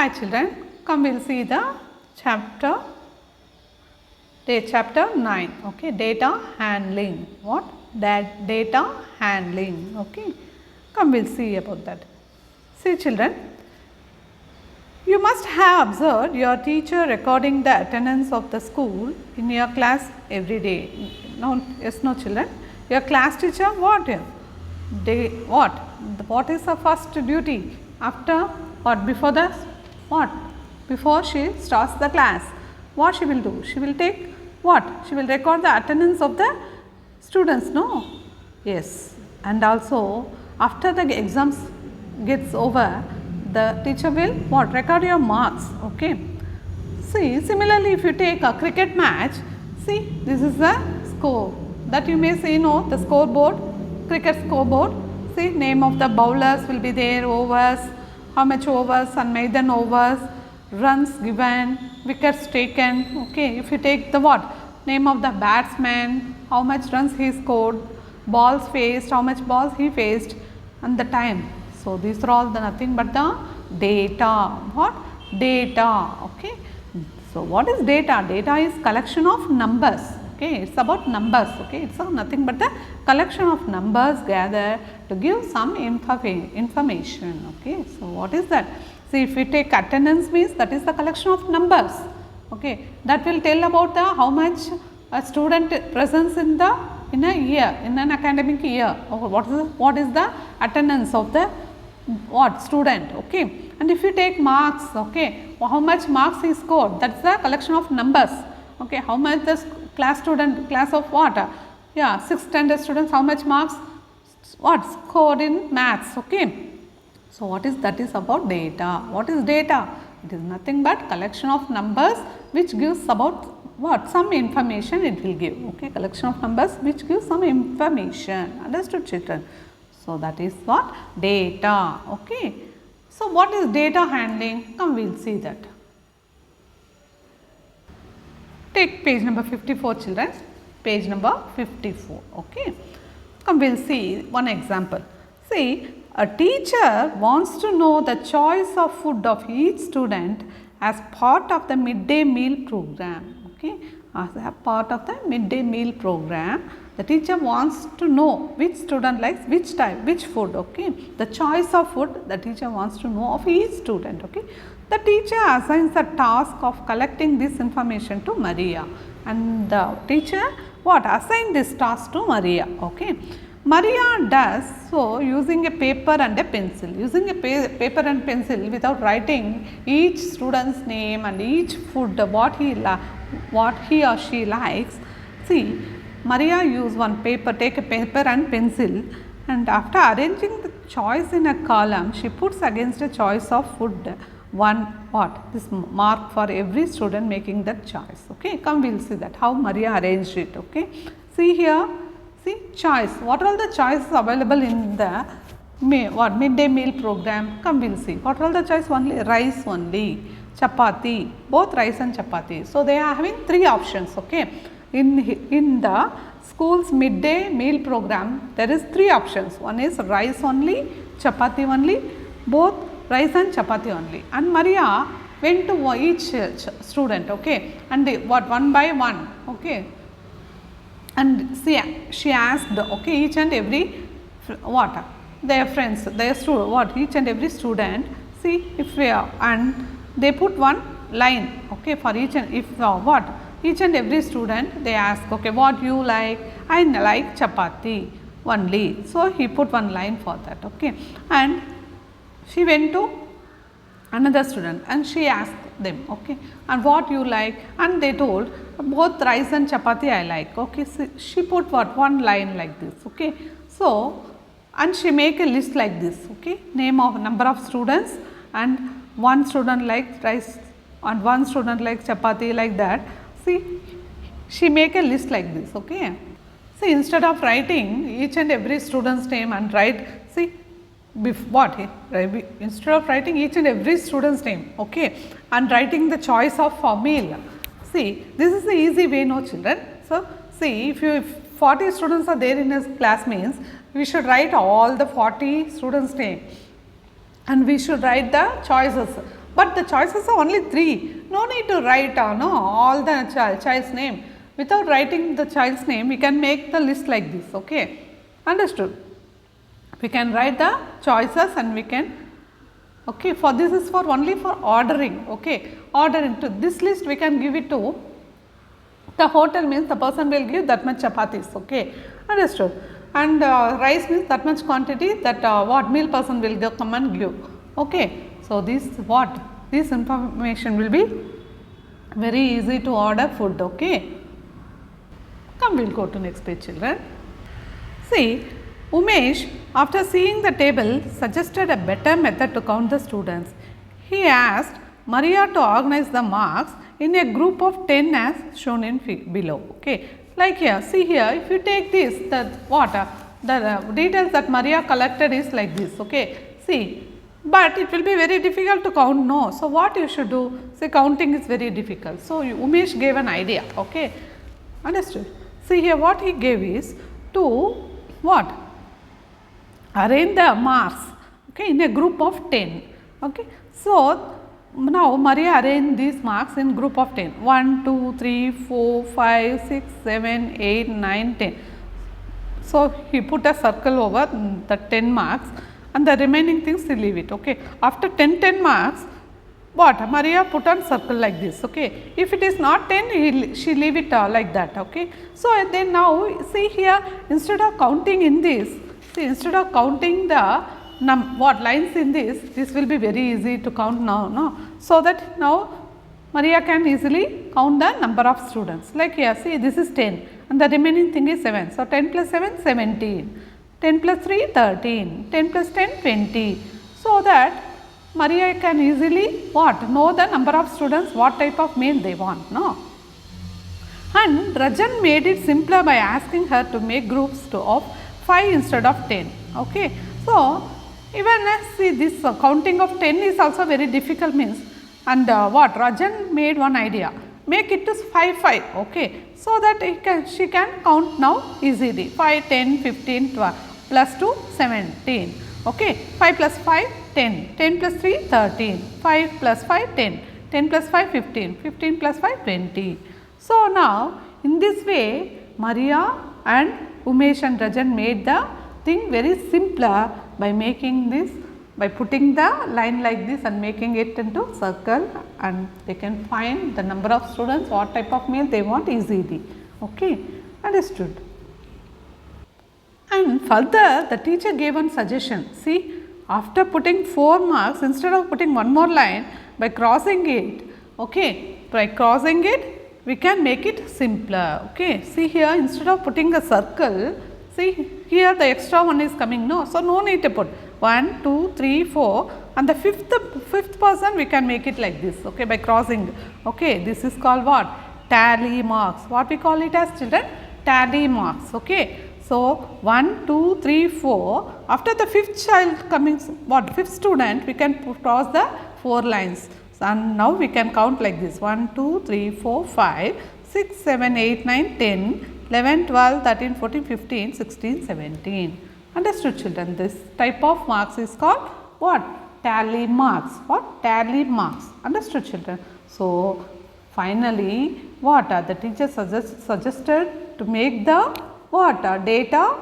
Hi children, come we will see the chapter 9, okay, data handling. What? That data handling, okay. Come we will see about that. See children, you must have observed your teacher recording the attendance of the school in your class every day. No, yes, no children. Your class teacher what? What is the first duty after what? Before the what? Before she starts the class, what she will do? She will take what? She will record the attendance of the students, no? Yes, and also after the exams gets over, the teacher will what? Record your marks, okay. See, similarly if you take a cricket match, see this is the score that you may see, no, the scoreboard, cricket scoreboard. See, name of the bowlers will be there, overs, how much overs and maiden overs, runs given, wickets taken, okay. If you take the what? Name of the batsman, how much runs he scored, balls faced, how much balls he faced, and the time. So, these are all the nothing but the data. What? Data, okay. So, what is data? Data is collection of numbers, okay. It's about numbers, okay. It's nothing but the collection of numbers gathered to give some information, okay. So, what is that? See, if we take attendance means that is the collection of numbers, okay. That will tell about the how much a student presents in a year, in an academic year, or what is the attendance of the what student, okay. And if you take marks, okay, how much marks he scored, that is the collection of numbers, okay. How much the class of what? Yeah, 6th standard students, how much marks what scored in maths, okay. So, what is that is about data. What is data? It is nothing but collection of numbers which gives about what? Some information it will give, okay. Collection of numbers which gives some information. Understood children? So, that is what? Data, okay. So, what is data handling? Come we will see that. Take page number 54 children, page number 54, okay. Come we will see one example. See, a teacher wants to know the choice of food of each student as part of the midday meal program, okay. As a part of the midday meal program, the teacher wants to know which student likes which type, which food, okay. The choice of food the teacher wants to know of each student, okay. The teacher assigns the task of collecting this information to Maria, and the teacher what? Assign this task to Maria, okay. Maria does so using a paper and a pencil, using a paper and pencil without writing each student's name and each food what he or she likes. See, Maria use one paper, take a paper and pencil, and after arranging the choice in a column, she puts against a choice of food one what? This mark for every student making that choice, okay. Come we will see that how Maria arranged it, okay. See here. See, choice. What are all the choices available in the midday meal program? Come we will see. What are all the choice? Only rice only, chapati, both rice and chapati. So, they are having 3 options, okay. In the school's midday meal program, there is 3 options. One is rice only, chapati only, both rice and chapati only. And Maria went to each student, okay, and they, what? One by one, okay. And see, she asked, okay, each and every what? Their friends, their student, what? Each and every student, see if we are, and they put one line, okay, for each and if what? Each and every student they ask, okay, what you like? I like chapati only. So, he put one line for that, okay. And she went to another student and she asked them, okay, and what you like? And they told both rice and chapati I like, okay. So, she put what? One line like this, okay. So, and she make a list like this, okay, name of number of students, and one student likes rice and one student likes chapati, like that. See, she make a list like this, okay. See, instead of writing each and every student's name and write, see, instead of writing each and every student's name, okay, and writing the choice of meal. See, this is the easy way, no children. So, see, if 40 students are there in a class means, we should write all the 40 students' name and we should write the choices but the choices are only 3. No need to write no, all the child's name. Without writing the child's name, we can make the list like this. Okay, understood? We can write the choices and we can, okay, for this is for only for ordering. Okay, ordering to this list we can give it to the hotel, means the person will give that much chapatis. Okay, understood? And rice means that much quantity that what meal person will come and give. Okay, so this information will be very easy to order food. Okay, come, we will go to next page, children. See, Umesh, after seeing the table, suggested a better method to count the students. He asked Maria to organize the marks in a group of 10 as shown in below. Okay, like here, see here, if you take this, the details that Maria collected is like this. Okay, see, but it will be very difficult to count, no. So, what you should do? Say counting is very difficult. So, Umesh gave an idea. Okay, understood? See here, what he gave is to what? Arrange the marks, okay, in a group of 10. Okay, so now Maria arranged these marks in group of 10. 1, 2, 3, 4, 5, 6, 7, 8, 9, 10. So he put a circle over the 10 marks and the remaining things he leave it. Okay, after 10 marks, what Maria put on circle like this. Okay, if it is not 10, she leave it like that. Okay, so then now see here, instead of counting in this, see, instead of counting the lines in this will be very easy to count now, no? So that now Maria can easily count the number of students. Like here, see, this is 10 and the remaining thing is 7. So 10 plus 7, 17. 10 plus 3, 13. 10 plus 10, 20. So that Maria can easily know the number of students, what type of meal they want, no? And Rajan made it simpler by asking her to make groups of 5 instead of 10. Okay, so even see this counting of 10 is also very difficult means, and Rajan made one idea, make it to 5. Okay, so that she can count now easily 5, 10, 15, 12 plus 2, 17. Okay, 5 plus 5, 10, 10 plus 3, 13, 5 plus 5, 10, 10 plus 5, 15, 15 plus 5, 20. So now in this way Maria and Umesh and Rajan made the thing very simpler by making this, by putting the line like this and making it into circle, and they can find the number of students, what type of meal they want easily. Okay, understood? And further the teacher gave one suggestion. See, after putting 4 marks, instead of putting one more line, by crossing it, okay, by crossing it we can make it simpler. Okay, see here, instead of putting a circle, see here the extra one is coming, no, so no need to put 1, 2, 3, 4, and the fifth person we can make it like this. Okay, by crossing. Okay, this is called what? Tally marks. What we call it as, children? Tally marks. Okay, so 1, 2, 3, 4. After the 5th child coming, 5th student, we can cross the 4 lines. And now we can count like this: 1, 2, 3, 4, 5, 6, 7, 8, 9, 10, 11, 12, 13, 14, 15, 16, 17. Understood, children? This type of marks is called what? Tally marks. What? Tally marks. Understood, children? So finally, what the teacher suggested to make the data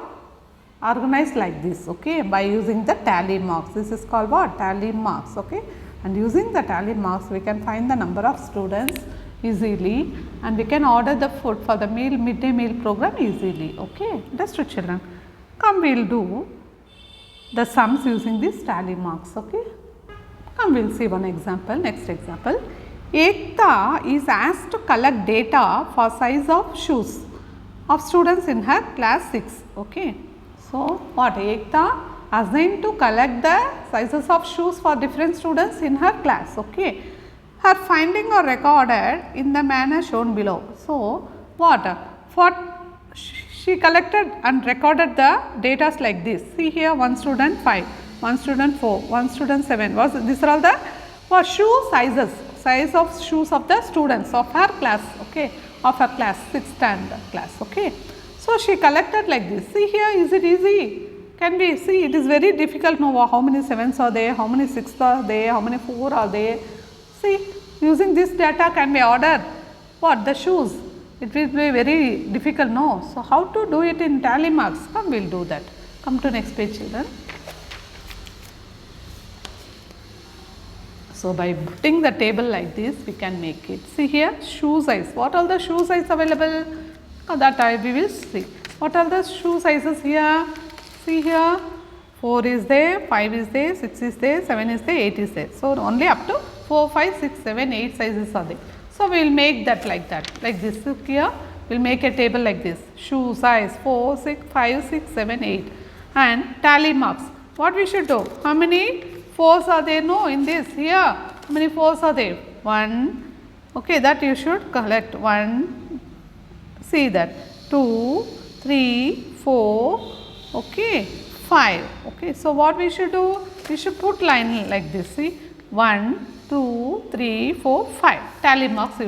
organized like this. Okay, by using the tally marks. This is called what? Tally marks. Okay. And using the tally marks, we can find the number of students easily, and we can order the food for the midday meal program easily. Okay, understood, children? Come, we will do the sums using these tally marks. Okay, come, we will see one example. Next example: Ekta is asked to collect data for size of shoes of students in her class 6. Okay, so what? Ekta assigned to collect the sizes of shoes for different students in her class. Okay, her findings are recorded in the manner shown below. So what? She collected and recorded the data like this. See here, 1 student 5, 1 student 4, 1 student 7. These are all the shoe sizes, size of shoes of the students of her class. Okay, of her class 6th standard class. Okay, so she collected like this. See here, is it easy? Can we see? It is very difficult to know how many 7s are there, how many 6s are there, how many 4 are there. See, using this data can be ordered what? The shoes. It will be very difficult, no. So, how to do it in tally marks? Come, we will do that. Come to next page, children. So, by putting the table like this, we can make it. See here, shoe size. What are the shoe size available? That we will see. What are the shoe sizes here? See here, 4 is there, 5 is there, 6 is there, 7 is there, 8 is there. So, only up to 4, 5, 6, 7, 8 sizes are there. So, we will make that like that, like this. Look here, we will make a table like this. Shoe size 4, 6, 5, 6, 7, 8 and tally marks. What we should do? How many 4s are there? No, in this here. How many 4s are there? 1. Okay, that you should collect. 1. See that. 2, 3, 4. Okay, 5. Okay, so what we should do? We should put line like this. See, 1, 2, 3, 4, 5. Tally marks.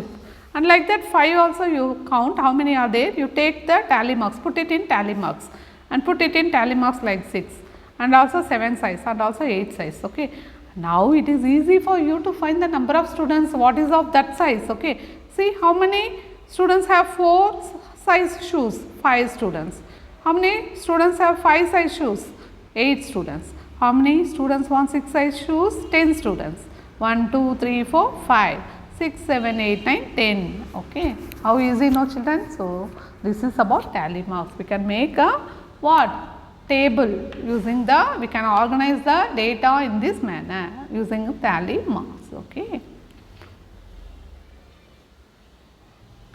And like that 5 also you count how many are there. You take the tally marks, put it in tally marks and put it in tally marks like 6. And also 7 size and also 8 size. Okay. Now it is easy for you to find the number of students what is of that size. Okay. See how many students have 4 size shoes? 5 students. How many students have 5 size shoes? 8 students. How many students want 6 size shoes? 10 students. 1, 2, 3, 4, 5, 6, 7, 8, 9, 10. Okay. How easy, no children? So, this is about tally marks. We can make a what? Table using the, we can organize the data in this manner using tally marks. Okay.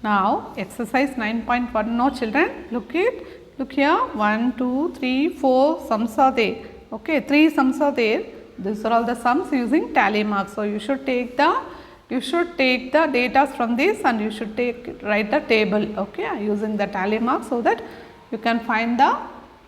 Now, exercise 9.1, no children, look here, 1, 2, 3, 4 sums are there. Okay, 3 sums are there. These are all the sums using tally marks. So, you should take the data from this and you should write the table, okay, using the tally marks so that you can find the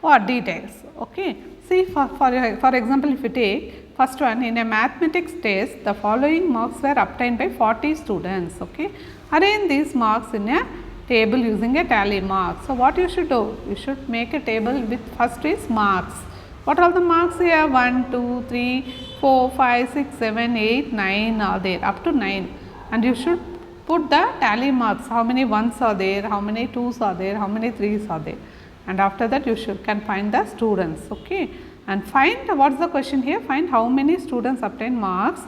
what details. Okay. See, for example, if you take first one, in a mathematics test, the following marks were obtained by 40 students. Okay. Arrange these marks in a table using a tally mark. So, what you should do? You should make a table with first is marks. What are the marks here? 1, 2, 3, 4, 5, 6, 7, 8, 9 are there, up to 9. And you should put the tally marks. How many 1s are there? How many 2s are there? How many 3s are there? And after that you can find the students. Okay. And find, what is the question here? Find how many students obtain marks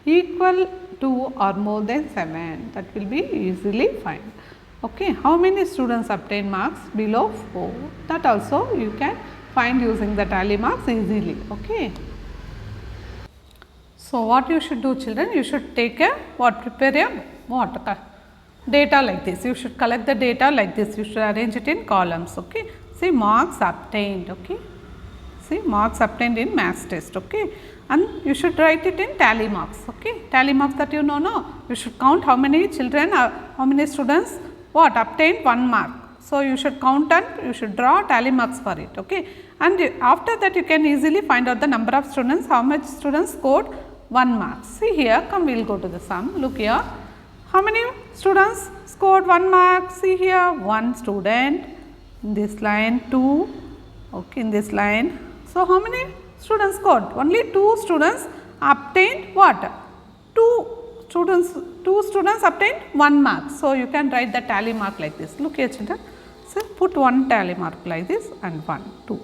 equal to or more than 7. That will be easily find. Okay. How many students obtain marks below 4? That also you can find using the tally marks easily. Okay. So, what you should do, children? You should take a prepare a data like this. You should collect the data like this. You should arrange it in columns. Okay. See, marks obtained. Okay. See, marks obtained in maths test. Okay. And you should write it in tally marks. Okay. Tally marks that you know. No. You should count how many children, how many students obtained 1 mark. So, you should count and you should draw tally marks for it. Okay. And after that you can easily find out the number of students, how much students scored 1 mark. See here, come we will go to the sum. Look here. How many students scored 1 mark? See here, 1 student, in this line 2, okay, in this line. So, how many students scored? Only 2 students obtained what? 2 students obtained 1 mark. So, you can write the tally mark like this. Look here children. So, put 1 tally mark like this and 1, 2.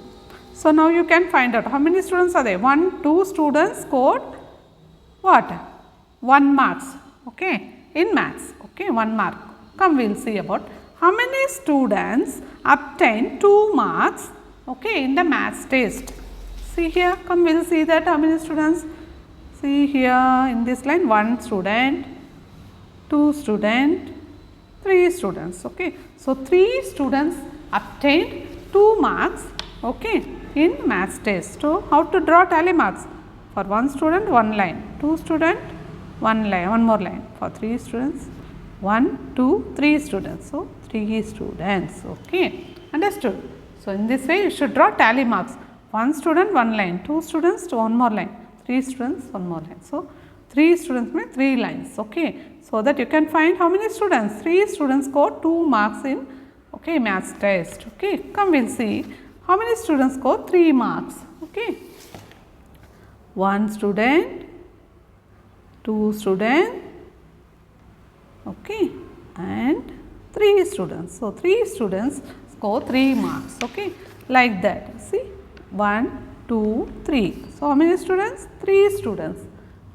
So, now you can find out how many students are there. 1, 2 students scored what? 1 marks. Okay. In maths, okay, 1 mark. Come, we will see about how many students obtain 2 marks, okay, in the maths test. See here, come, we will see that how many students. See here in this line, 1 student, 2 student, 3 students. Okay, so 3 students obtained 2 marks, okay, in maths test. So how to draw tally marks? For 1 student, 1 line, 2 student, 1 line, 1 more line. For 3 students, 1, 2, 3 students. So, 3 students. Okay. Understood? So, in this way you should draw tally marks. 1 student, 1 line, 2 students, 1 more line, 3 students, 1 more line. So, 3 students means 3 lines. Okay. So, that you can find how many students? 3 students scored 2 marks in maths test. Okay. Come, we will see how many students scored 3 marks. Okay. 1 student, 2 student, okay, and 3 students. So, 3 students score 3 marks, okay, like that. See, 1, 2, 3. So, how many students? 3 students,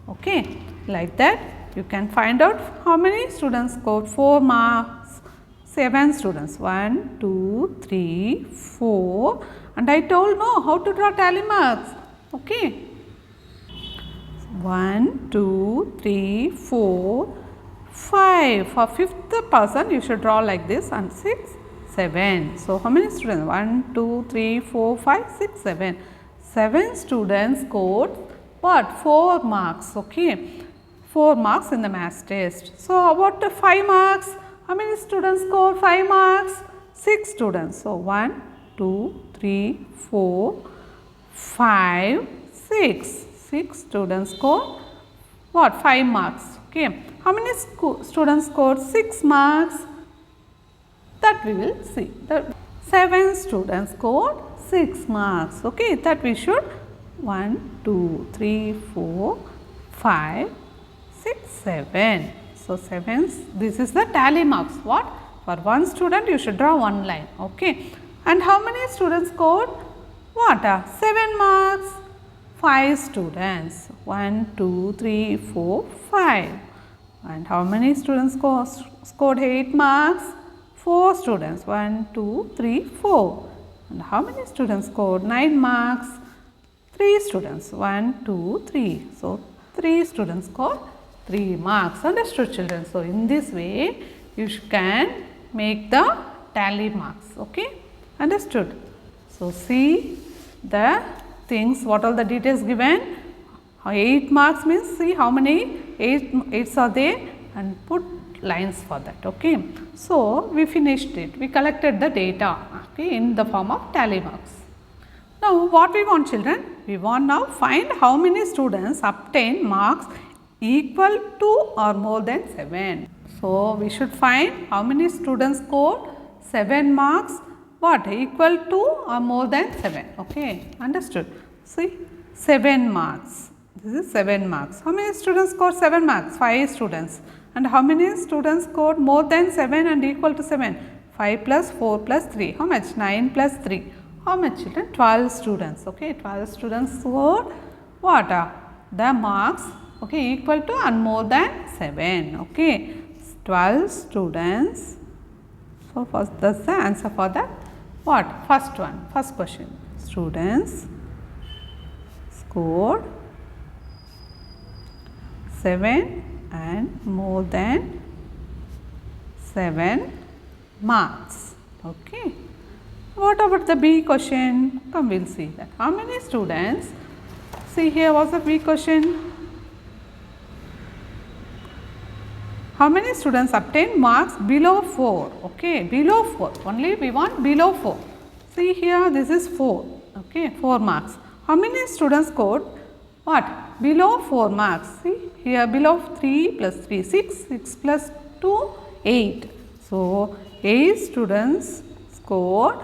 okay, like that. You can find out how many students scored 4 marks. 7 students, 1, 2, 3, 4, and I told no how to draw tally marks, okay. 1, 2, 3, 4, 5. For 5th person, you should draw like this, and 6, 7. So, how many students? 1, 2, 3, 4, 5, 6, 7. 7 students scored what? 4 marks, okay. 4 marks in the maths test. So, about the 5 marks? How many students scored 5 marks? 6 students. So, 1, 2, 3, 4, 5, 6. 6 students scored what? 5 marks, okay. How many students scored 6 marks? That we will see. 7 students scored 6 marks, okay. That we should 1, 2, 3, 4, 5, 6, 7. So, 7, this is the tally marks. What? For 1 student you should draw 1 line, okay. And how many students scored what? 7 marks? 5 students. 1, 2, 3, 4, 5. And how many students scored 8 marks? 4 students. 1, 2, 3, 4. And how many students scored 9 marks? 3 students. 1, 2, 3. So, 3 students scored 3 marks. Understood, children? So, in this way you can make the tally marks, okay. Understood? So, see the things, what all the details given. 8 marks means see how many 8s are there and put lines for that, okay. So, we finished it, we collected the data, okay, in the form of tally marks. Now, what we want, children? We want now find how many students obtain marks equal to or more than 7. So, we should find how many students scored 7 marks, what? Equal to or more than 7, okay. Understood? See, 7 marks. This is 7 marks. How many students scored 7 marks? 5 students. And how many students scored more than 7 and equal to 7? 5 plus 4 plus 3. How much? 9 plus 3. How much, children? 12 students. Okay, 12 students scored what? The marks, okay, equal to and more than 7. Okay, 12 students. So, first that's the answer for that. What? First one, first question. Students scored 7 and more than 7 marks. Okay. What about the B question? Come, we will see that. How many students? See, here was the B question. How many students obtain marks below 4? Okay, below 4. Only we want below 4. See here, this is 4. Okay, 4 marks. How many students scored what? Below 4 marks. See here, below 3 plus 3, 6, 6 plus 2, 8. So, 8 students scored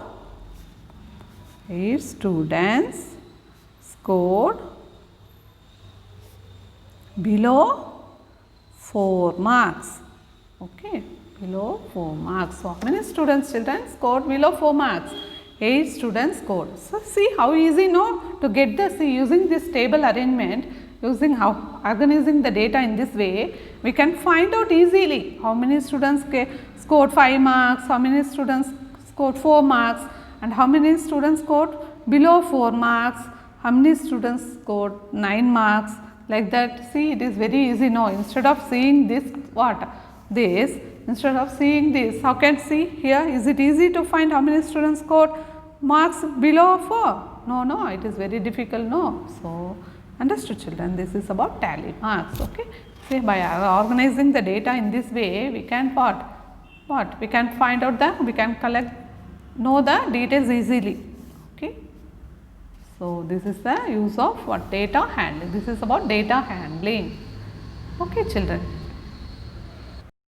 below 4 marks. Okay, below 4 marks. So, how many students, children, scored below 4 marks? 8 students scored. So, see how easy, no, to get the, see, using this table arrangement, using how organizing the data in this way, we can find out easily how many students scored 5 marks, how many students scored 4 marks, and how many students scored below 4 marks, how many students scored 9 marks, like that. See, it is very easy, no, instead of seeing this, what, this, instead of seeing this, how can see here, is it easy to find how many students scored marks below 4? No, no, it is very difficult, no. So, understood, children, this is about tally marks, okay. See, by organizing the data in this way, we can what? We can find out the, we can know the details easily, okay. So, this is the use of what? Data handling. This is about data handling, okay, children.